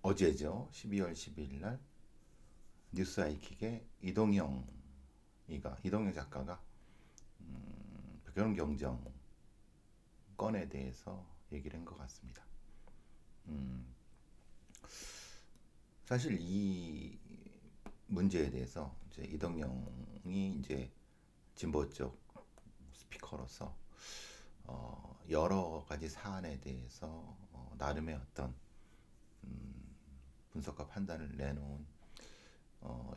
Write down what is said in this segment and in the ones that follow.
어제죠. 12월 12일 날 뉴스 아이킥에 이동영 작가가 결혼 경정 건에 대해서 얘기를 한 것 같습니다. 음, 사실 이 문제에 대해서 이제 이동영이 이제 진보 쪽 스피커로서 여러 가지 사안에 대해서 나름의 어떤 분석과 판단을 내놓은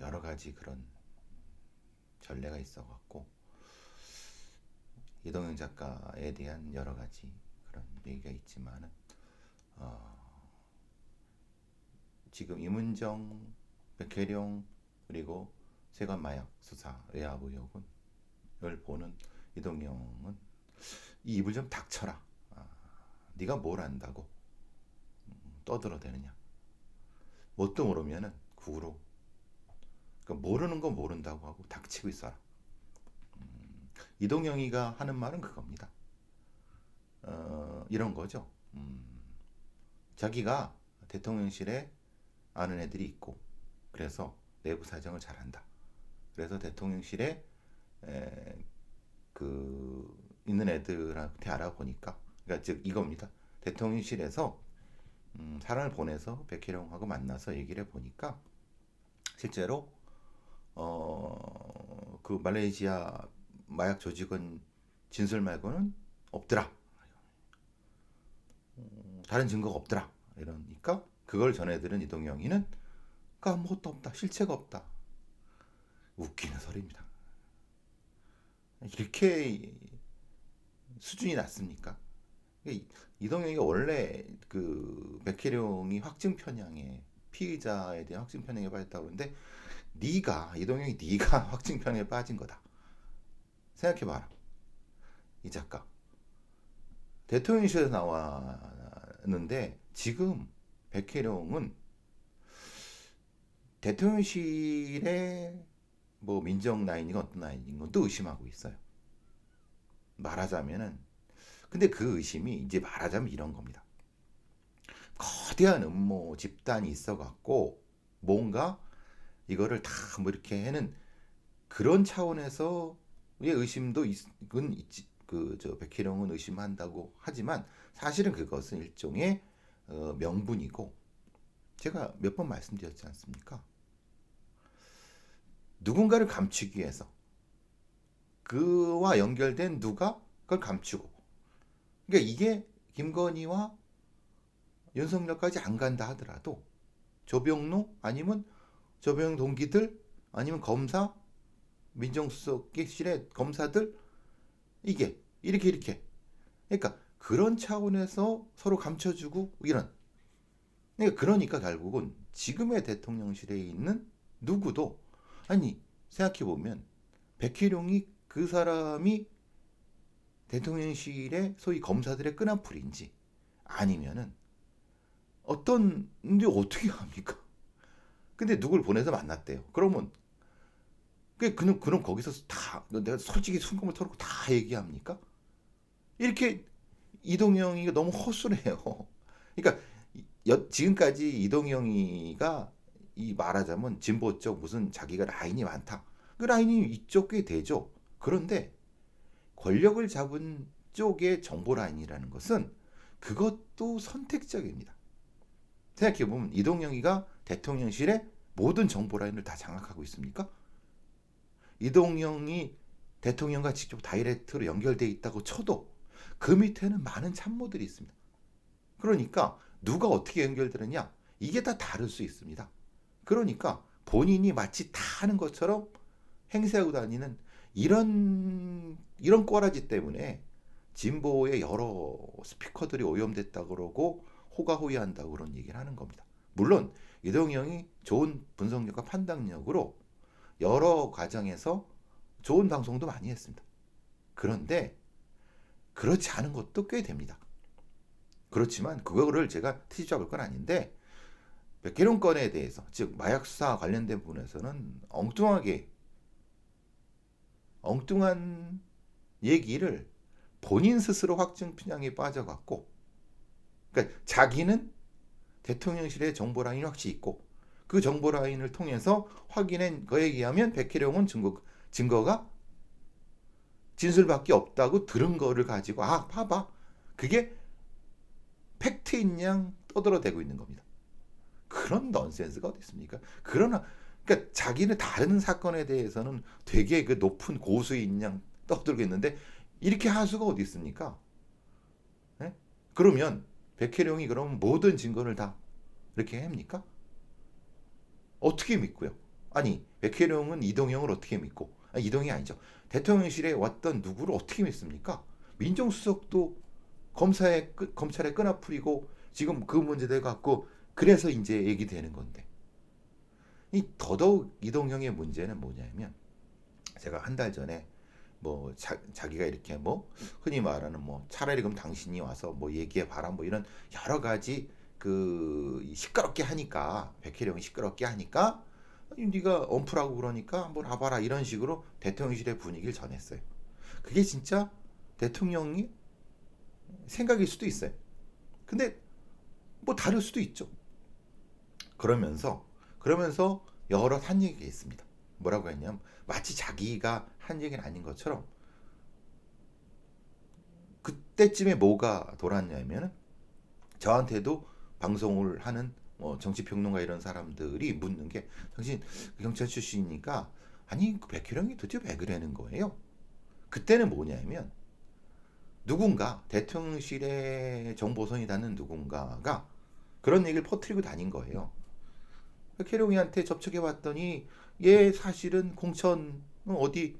여러 가지 그런 전례가 있어갖고 이동영 작가에 대한 여러 가지 그런 얘기가 있지만은 지금 이문정, 백혜령 그리고 세관 마약 수사 외압 의혹을 보는 이동영은 이 입을 좀 닥쳐라. 네가 뭘 안다고 떠들어대느냐. 뭣도 모르면은 구로. 그러니까 모르는 거 모른다고 하고 닥치고 있어라. 이동영이가 하는 말은 그겁니다. 이런 거죠. 자기가 대통령실에 아는 애들이 있고 그래서 내부 사정을 잘한다. 그래서 대통령실에 있는 애들한테 알아보니까 그러니까 즉 이겁니다. 대통령실에서 사람을 보내서 백혜령하고 만나서 얘기를 해보니까 실제로 그 말레이시아 마약 조직원 진술 말고는 없더라. 다른 증거가 없더라. 이러니까 그걸 전해들은 이동영이는 아무것도 없다. 실체가 없다. 웃기는 소리입니다. 이렇게 수준이 낮습니까? 이동영이가 원래 그 백혜령이 확증 편향에 피의자에 대한 확증 편향에 빠졌다고 그러는데 이동영이 네가 확증 편향에 빠진 거다. 생각해봐라. 이 작가 대통령실에서 나왔는데 지금 백혜령은 대통령실의 뭐 민정 라인이건 어떤 라인인 건또 의심하고 있어요. 말하자면은 근데 그 의심이 이제 말하자면 이런 겁니다. 거대한 음모 집단이 있어갖고 뭔가 이거를 다 뭐 이렇게 해는 그런 차원에서의 의심도 있지. 그저 백혜령은 의심한다고 하지만 사실은 그것은 일종의 명분이고 제가 몇 번 말씀드렸지 않습니까? 누군가를 감추기 위해서 그와 연결된 누가 그걸 감추고 그러니까 이게 김건희와 윤석열까지 안 간다 하더라도 조병로 아니면 조병 동기들 아니면 검사 민정수석실의 검사들 이게 이렇게 그러니까 그런 차원에서 서로 감춰주고 이런 그러니까 결국은 지금의 대통령실에 있는 누구도 아니 생각해보면 백희룡이 그 사람이 대통령실의 소위 검사들의 끈한풀인지 아니면은 어떻게 합니까? 근데 누굴 보내서 만났대요. 그러면 그럼 거기서 다 내가 솔직히 순금을 털고 다 얘기합니까? 이렇게 이동영이가 너무 허술해요. 그러니까 지금까지 이동영이가 이 말하자면 진보 쪽 무슨 자기가 라인이 많다. 그 라인이 이쪽 꽤 되죠. 그런데 권력을 잡은 쪽의 정보 라인이라는 것은 그것도 선택적입니다. 생각해보면 이동영이가 대통령실의 모든 정보 라인을 다 장악하고 있습니까? 이동영이 대통령과 직접 다이렉트로 연결되어 있다고 쳐도 그 밑에는 많은 참모들이 있습니다. 그러니까 누가 어떻게 연결되느냐 이게 다 다를 수 있습니다. 그러니까 본인이 마치 다 하는 것처럼 행세하고 다니는 이런 꼬라지 때문에 진보의 여러 스피커들이 오염됐다 그러고 호가호위한다고 그런 얘기를 하는 겁니다. 물론 이동영이 좋은 분석력과 판단력으로 여러 과정에서 좋은 방송도 많이 했습니다. 그런데 그렇지 않은 것도 꽤 됩니다. 그렇지만 그거를 제가 트집 잡을 건 아닌데 백혜룡 건에 대해서 즉 마약 수사 관련된 부분에서는 엉뚱한 얘기를 본인 스스로 확증 편향에 빠져갖고 그러니까 자기는 대통령실에 정보 라인이 확실히 있고 그 정보 라인을 통해서 확인한 거에 의하면 백혜령은 증거가 진술밖에 없다고 들은 거를 가지고 봐봐. 그게 팩트인 양 떠들어대고 있는 겁니다. 그런 넌센스가 어디 있습니까? 그러니까 자기는 다른 사건에 대해서는 되게 그 높은 고수인 양 떠들고 있는데 이렇게 할 수가 어디 있습니까? 네? 그러면 백혜령이 그럼 모든 증거를 다 이렇게 합니까? 어떻게 믿고요? 아니 백혜령은 이동영을 어떻게 믿고 이동이 아니죠. 대통령실에 왔던 누구를 어떻게 믿습니까? 민정수석도 검찰에 끈앞풀이고 지금 그 문제 돼 갖고 그래서 이제 얘기되는 건데 이 더더욱 이동형의 문제는 뭐냐면 제가 한 달 전에 뭐 자기가 이렇게 뭐 흔히 말하는 뭐 차라리 그럼 당신이 와서 뭐 얘기해 봐라 뭐 이런 여러 가지 그 시끄럽게 하니까 백혜령이 시끄럽게 하니까 네가 엄프라고 그러니까 한번 와봐라 이런 식으로 대통령실의 분위기를 전했어요. 그게 진짜 대통령이 생각일 수도 있어요. 근데 뭐 다를 수도 있죠. 그러면서 여러 한 얘기가 있습니다. 뭐라고 했냐면 마치 자기가 한 얘기는 아닌 것처럼 그때쯤에 뭐가 돌았냐면 저한테도 방송을 하는 정치평론가 이런 사람들이 묻는 게 당신 경찰 출신이니까 아니 그 백혜령이 도대체 왜 그러는 거예요? 그때는 뭐냐면 누군가 대통령실에 정보선이 닿는 누군가가 그런 얘기를 퍼뜨리고 다닌 거예요. 백혜령이한테 접촉해 봤더니 얘 사실은 공천 어디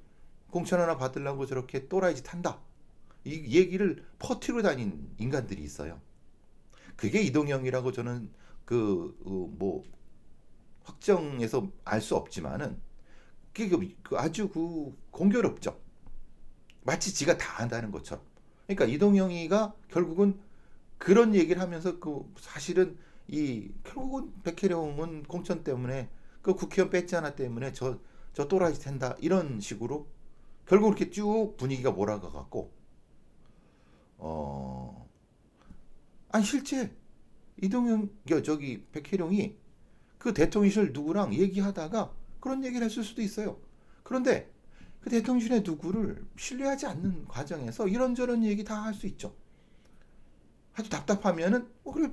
공천 하나 받으려고 저렇게 또라이짓 한다. 이 얘기를 퍼뜨리고 다닌 인간들이 있어요. 그게 이동영이라고 저는 뭐 확정해서 알 수 없지만은 그게 아주 공교롭죠. 마치 지가 다 한다는 것처럼. 그러니까 이동영이가 결국은 그런 얘기를 하면서 사실은 결국은 백혜령은 공천 때문에 그 국회의원 뺐지 않아 때문에 저 또라이 된다 이런 식으로 결국 이렇게 쭉 분위기가 몰아가 갖고 아니 실제 이동영 저기 백혜령이 그 대통령실 누구랑 얘기하다가 그런 얘기를 했을 수도 있어요. 그런데 그 대통령실의 누구를 신뢰하지 않는 과정에서 이런저런 얘기 다 할 수 있죠. 아주 답답하면은 그래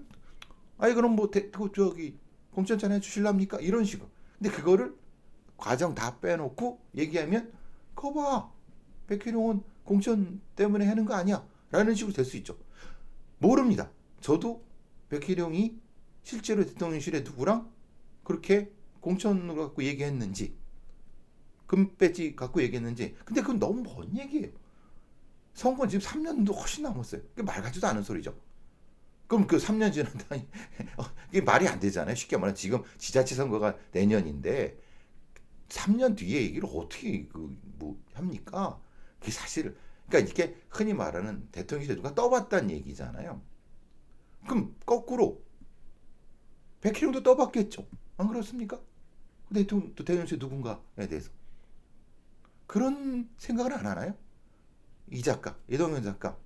아니 그럼 뭐 저기 공천장 해주실랍니까? 이런 식으로. 근데 그거를 과정 다 빼놓고 얘기하면 거봐 백혜령은 공천 때문에 하는 거 아니야 라는 식으로 될 수 있죠. 모릅니다. 저도 백혜령이 실제로 대통령실에 누구랑 그렇게 공천을 갖고 얘기했는지 금배지 갖고 얘기했는지 근데 그건 너무 먼 얘기예요. 선거는 지금 3년도 훨씬 남았어요. 그게 말 같지도 않은 소리죠. 그럼 그 3년 지났다니 이게 말이 안 되잖아요. 쉽게 말하면 지금 지자체 선거가 내년인데 3년 뒤에 얘기를 어떻게 뭐 합니까? 그게 사실 그러니까 이게 흔히 말하는 대통령실에 누가 떠봤다는 얘기잖아요. 그럼 거꾸로 백희룡도 떠봤겠죠. 안 그렇습니까? 대통령실 누군가에 대해서 그런 생각을 안 하나요? 이 작가, 이동현 작가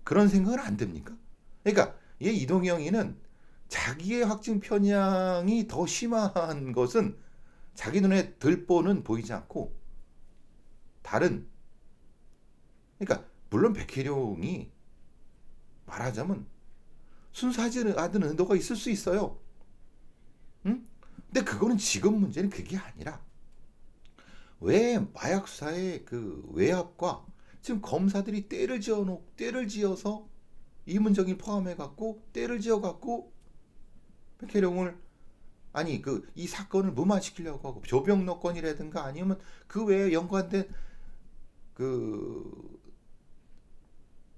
그런 생각은 안 됩니까? 그러니까 얘 이동영이는 자기의 확증 편향이 더 심한 것은 자기 눈에 들보는 보이지 않고 다른 그러니까 물론 백혜룡이 말하자면 순수하지 않은 의도가 있을 수 있어요. 응? 근데 그거는 지금 문제는 그게 아니라 왜 마약 수사의 그 외압과 지금 검사들이 때를 지어서 이문정이 포함해 갖고 때를 지어 갖고 백혜령을 아니 이 사건을 무마시키려고 하고 조병노건이라든가 아니면 그 외에 연관된 그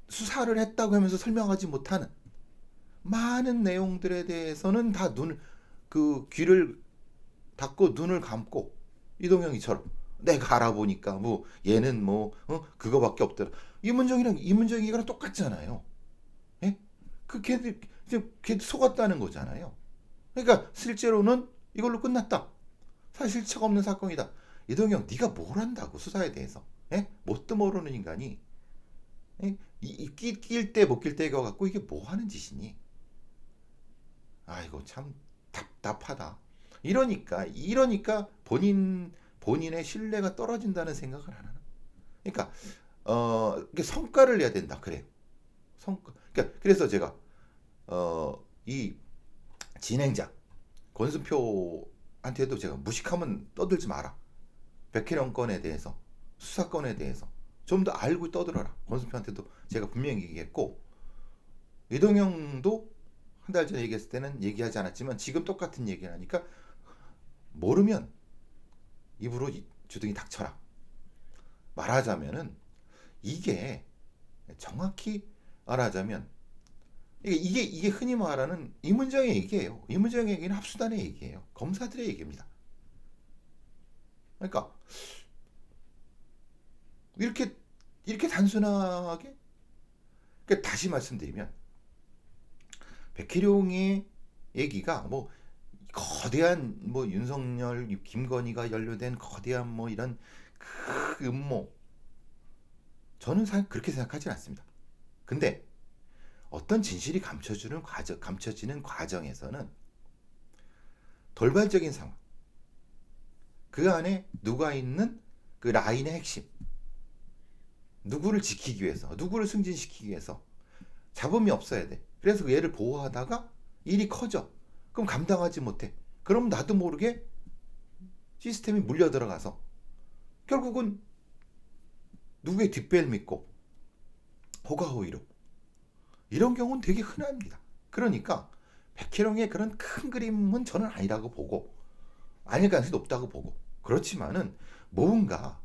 수사를 했다고 하면서 설명하지 못하는 많은 내용들에 대해서는 다 귀를 닫고 눈을 감고 이동영이처럼 내가 알아보니까 뭐 얘는 그거밖에 없더라. 이문정이랑 똑같잖아요. 예? 걔들 속았다는 거잖아요. 그러니까 실제로는 이걸로 끝났다. 사실체가 없는 사건이다. 이동영 네가 뭘 안다고 수사에 대해서? 예? 뭣도 모르는 인간이 낄 때 못 낄 때가 갖고 이게 뭐 하는 짓이니? 아이고 참 답답하다. 이러니까 본인의 신뢰가 떨어진다는 생각을 안 하나? 그러니까 이게 성과를 내야 된다 그래요. 성과. 그러니까 그래서 제가 이 진행자 권순표한테도 제가 무식하면 떠들지 마라. 백혜령 건에 대해서 수사건에 대해서 좀 더 알고 떠들어라. 권순표한테도 제가 분명히 얘기했고 이동영도 한 달 전에 얘기했을 때는 얘기하지 않았지만 지금 똑같은 얘기를 하니까 모르면 입으로 주둥이 닥쳐라. 말하자면은 이게 정확히 말하자면 이게 흔히 말하는 이문정의 얘기예요. 이문정의 얘기는 합수단의 얘기예요. 검사들의 얘기입니다. 그러니까 이렇게 단순하게 그러니까 다시 말씀드리면 백희룡의 얘기가 뭐 거대한 뭐 윤석열, 김건희가 연루된 거대한 뭐 이런 그 음모 저는 그렇게 생각하지 않습니다. 근데 어떤 진실이 감춰지는 과정에서는 돌발적인 상황 그 안에 누가 있는 그 라인의 핵심 누구를 지키기 위해서 누구를 승진시키기 위해서 잡음이 없어야 돼. 그래서 얘를 보호하다가 일이 커져. 그럼 감당하지 못해. 그럼 나도 모르게 시스템이 물려 들어가서 결국은 누구의 뒷배를 믿고 호가호위로 이런 경우는 되게 흔합니다. 그러니까 백혜령의 그런 큰 그림은 저는 아니라고 보고 아닐 가능성이 높다고 보고 그렇지만은 뭔가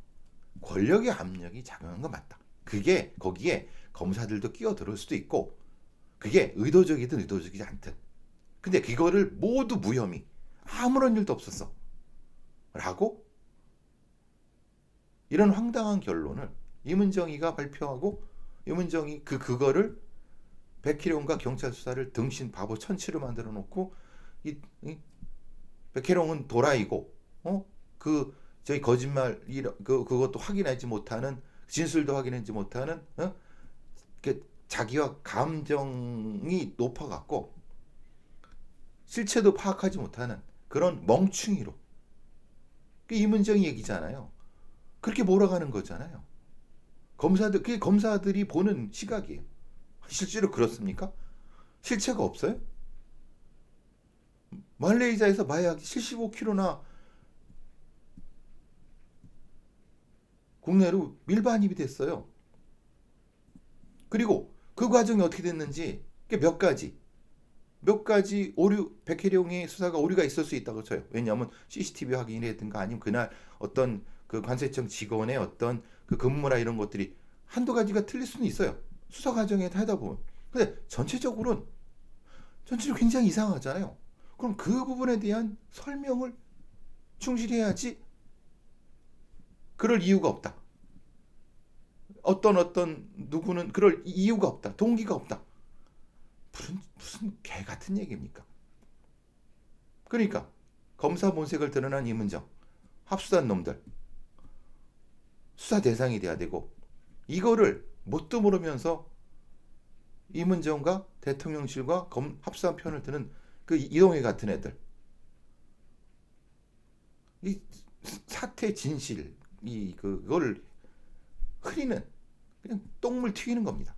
권력의 압력이 작용한 건 맞다. 그게 거기에 검사들도 끼어들을 수도 있고 그게 의도적이든 의도적이지 않든 근데 그거를 모두 무혐의 아무런 일도 없었어 라고 이런 황당한 결론을 이문정이가 발표하고 이문정이 그거를 백희룡과 경찰 수사를 등신 바보 천치로 만들어 놓고 이 백혜룡은 도라이고 저희 거짓말 그것도 확인하지 못하는 진술도 확인하지 못하는 자기와 감정이 높아갖고 실체도 파악하지 못하는 그런 멍충이로 이문정이 얘기잖아요. 그렇게 몰아가는 거잖아요. 그게 검사들이 보는 시각이에요. 실제로 그렇습니까? 실체가 없어요? 말레이시아에서 마약이 75kg나 국내로 밀반입이 됐어요. 그리고 그 과정이 어떻게 됐는지 몇 가지 오류 백혜령의 수사가 오류가 있을 수 있다고 쳐요. 왜냐하면 CCTV 확인이라든가 아니면 그날 어떤 그 관세청 직원의 어떤 그 근무나 이런 것들이 한두 가지가 틀릴 수는 있어요. 수사 과정에 하다 보면. 근데 전체적으로 굉장히 이상하잖아요. 그럼 그 부분에 대한 설명을 충실히 해야지. 그럴 이유가 없다. 어떤 누구는 그럴 이유가 없다. 동기가 없다. 무슨 개 같은 얘기입니까? 그러니까 검사 본색을 드러난 이문정 합수단 놈들 수사 대상이 돼야 되고 이거를 뭣도 모르면서 이문정과 대통령실과 합수한 편을 드는 그 이동희 같은 애들 이 사태 진실 그걸 흐리는 그냥 똥물 튀기는 겁니다.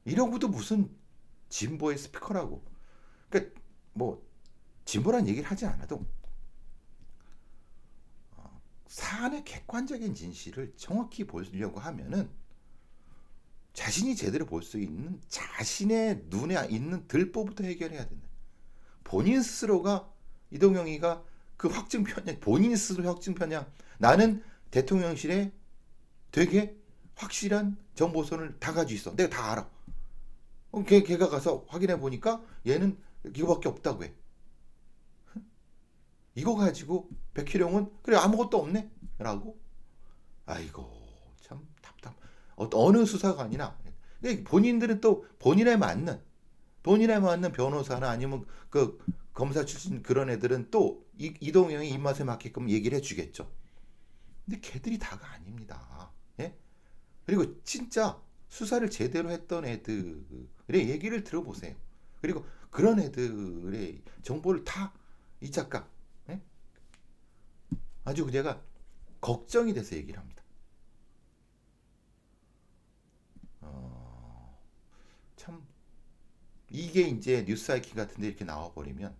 이러고도 무슨 진보의 스피커라고. 그러니까 뭐 진보란 얘기를 하지 않아도 사안의 객관적인 진실을 정확히 보려고 하면은 자신이 제대로 볼 수 있는 자신의 눈에 있는 들보부터 해결해야 된다. 본인 스스로가 이동영이가 그 확증 편향 본인 스스로 확증 편향 나는 대통령실에 되게 확실한 정보선을 다 가지고 있어. 내가 다 알아. 걔가 가서 확인해 보니까 얘는 이거밖에 없다고 해. 이거 가지고 백희룡은 그래 아무것도 없네 라고 아이고 참 답답 어느 수사관이나 본인들은 또 본인에 맞는 변호사나 아니면 그 검사 출신 그런 애들은 또 이동영의 입맛에 맞게끔 얘기를 해주겠죠. 근데 걔들이 다가 아닙니다. 예? 그리고 진짜 수사를 제대로 했던 애들의 얘기를 들어보세요. 그리고 그런 애들의 정보를 다 이 작가, 예? 아주 제가 걱정이 돼서 얘기를 합니다. 어, 참 이게 이제 뉴스아이키 같은데 이렇게 나와버리면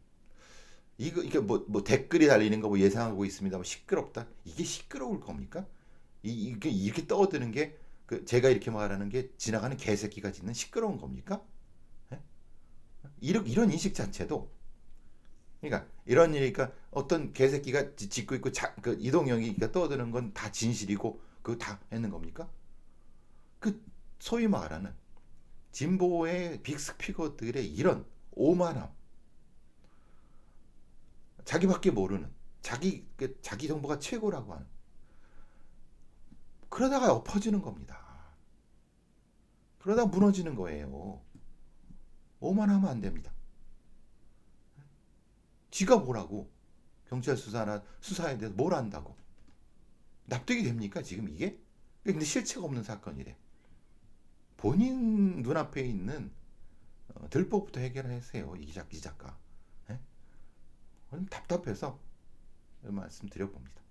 이게 뭐 댓글이 달리는 거 뭐 예상하고 있습니다. 뭐 시끄럽다. 이게 시끄러울 겁니까? 이게 이렇게 떠드는 게 그 제가 이렇게 말하는 게 지나가는 개새끼가 짖는 시끄러운 겁니까? 예? 이런 인식 자체도 그러니까 이런 일이니까 어떤 개새끼가 짖고 있고 그 이동영이가 떠드는 건 다 진실이고 그거 다 했는 겁니까? 그 소위 말하는 진보의 빅스피거들의 이런 오만함, 자기밖에 모르는 자기 정보가 최고라고 하는 그러다가 엎어지는 겁니다. 그러다 무너지는 거예요. 오만하면 안 됩니다. 지가 뭐라고 경찰 수사에 대해서 뭘 안다고 납득이 됩니까 지금 이게? 근데 실체가 없는 사건이래. 본인 눈앞에 있는 들법부터 해결하세요 이 작가. 예? 답답해서 말씀드려봅니다.